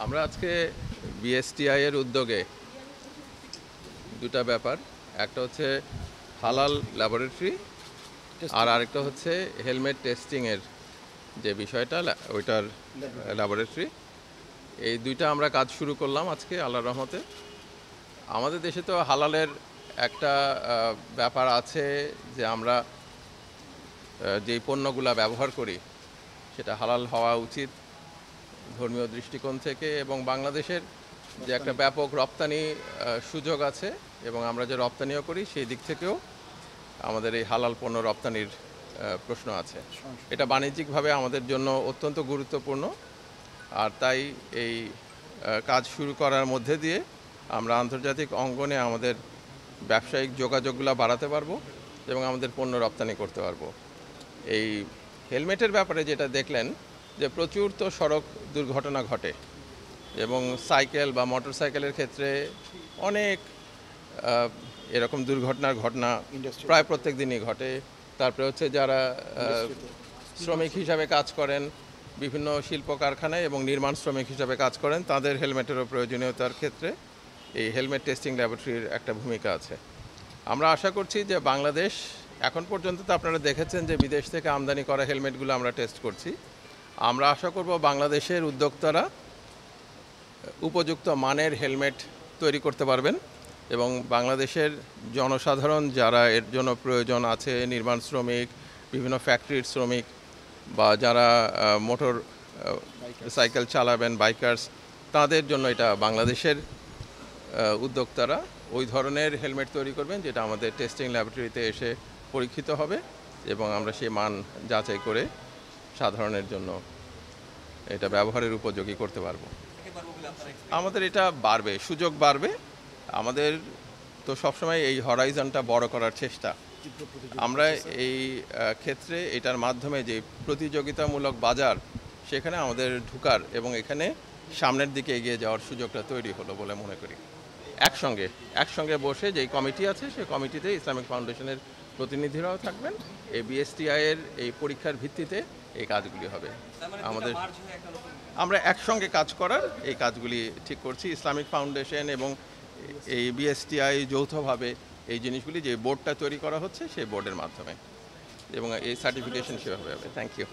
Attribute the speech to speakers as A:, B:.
A: আমরা আজকে বিএসটিআই এর উদ্যোগে দুটা ব্যাপার, একটা হচ্ছে হালাল ল্যাবরেটরি আর আরেকটা হচ্ছে হেলমেট টেস্টিংয়ের যে বিষয়টা ওইটার ল্যাবরেটরি, এই দুইটা আমরা কাজ শুরু করলাম আজকে আল্লাহর রহমতে। আমাদের দেশে তো হালালের একটা ব্যাপার আছে যে আমরা যেই পণ্যগুলা ব্যবহার করি সেটা হালাল হওয়া উচিত ধর্মীয় দৃষ্টিকোণ থেকে, এবং বাংলাদেশের যে একটা ব্যাপক রপ্তানি সুযোগ আছে এবং আমরা যে রপ্তানিও করি সেই দিক থেকেও আমাদের এই হালাল পণ্য রপ্তানির প্রশ্ন আছে। এটা বাণিজ্যিকভাবে আমাদের জন্য অত্যন্ত গুরুত্বপূর্ণ, আর তাই এই কাজ শুরু করার মধ্যে দিয়ে আমরা আন্তর্জাতিক অঙ্গনে আমাদের ব্যবসায়িক যোগাযোগগুলো বাড়াতে পারবো এবং আমাদের পণ্য রপ্তানি করতে পারবো। এই হেলমেটের ব্যাপারে যেটা দেখলেন যে প্রচুর তো সড়ক দুর্ঘটনা ঘটে এবং সাইকেল বা মোটর সাইকেলের ক্ষেত্রে অনেক এরকম দুর্ঘটনার ঘটনা প্রায় প্রত্যেক দিনই ঘটে। তারপরে হচ্ছে যারা শ্রমিক হিসাবে কাজ করেন বিভিন্ন শিল্প কারখানায় এবং নির্মাণ শ্রমিক হিসাবে কাজ করেন, তাদের হেলমেটেরও প্রয়োজনীয়তার ক্ষেত্রে এই হেলমেট টেস্টিং ল্যাবরেটরির একটা ভূমিকা আছে। আমরা আশা করছি যে বাংলাদেশ, এখন পর্যন্ত তো আপনারা দেখেছেন যে বিদেশ থেকে আমদানি করা হেলমেটগুলো আমরা টেস্ট করছি, আমরা আশা করব বাংলাদেশের উদ্যোক্তারা উপযুক্ত মানের হেলমেট তৈরি করতে পারবেন এবং বাংলাদেশের জনসাধারণ যারা এর জন্য প্রয়োজন আছে, নির্মাণ শ্রমিক, বিভিন্ন ফ্যাক্টরির শ্রমিক বা যারা মোটর সাইকেল চালাবেন, বাইকার্স, তাদের জন্য এটা বাংলাদেশের উদ্যোক্তারা ওই ধরনের হেলমেট তৈরি করবেন যেটা আমাদের টেস্টিং ল্যাবরেটরিতে এসে পরীক্ষিত হবে এবং আমরা সেই মান যাচাই করে সাধারণের জন্য এটা ব্যবহারের উপযোগী করতে পারবো। আমাদের এটা বাড়বে, সুযোগ বাড়বে। আমাদের তো সবসময় এই হরাইজনটা বড় করার চেষ্টা। আমরা এই ক্ষেত্রে এটার মাধ্যমে যে প্রতিযোগিতামূলক বাজার, সেখানে আমাদের ঢুকার এবং এখানে সামনের দিকে এগিয়ে যাওয়ার সুযোগটা তৈরি হলো বলে মনে করি। একসঙ্গে বসে যেই কমিটি আছে সেই কমিটিতে ইসলামিক ফাউন্ডেশনের প্রতিনিধিরাও থাকবেন। এই বিএসটিআই এর এই পরীক্ষার ভিত্তিতে এই কাজগুলি হবে। আমরা একসঙ্গে কাজ করার এই কাজগুলি ঠিক করছি, ইসলামিক ফাউন্ডেশন এবং এই বিএসটিআই যৌথভাবে এই জিনিসগুলি, যে বোর্ডটা তৈরি করা হচ্ছে সেই বোর্ডের মাধ্যমে, এবং এই সার্টিফিকেশন সেভাবে হবে। Thank you.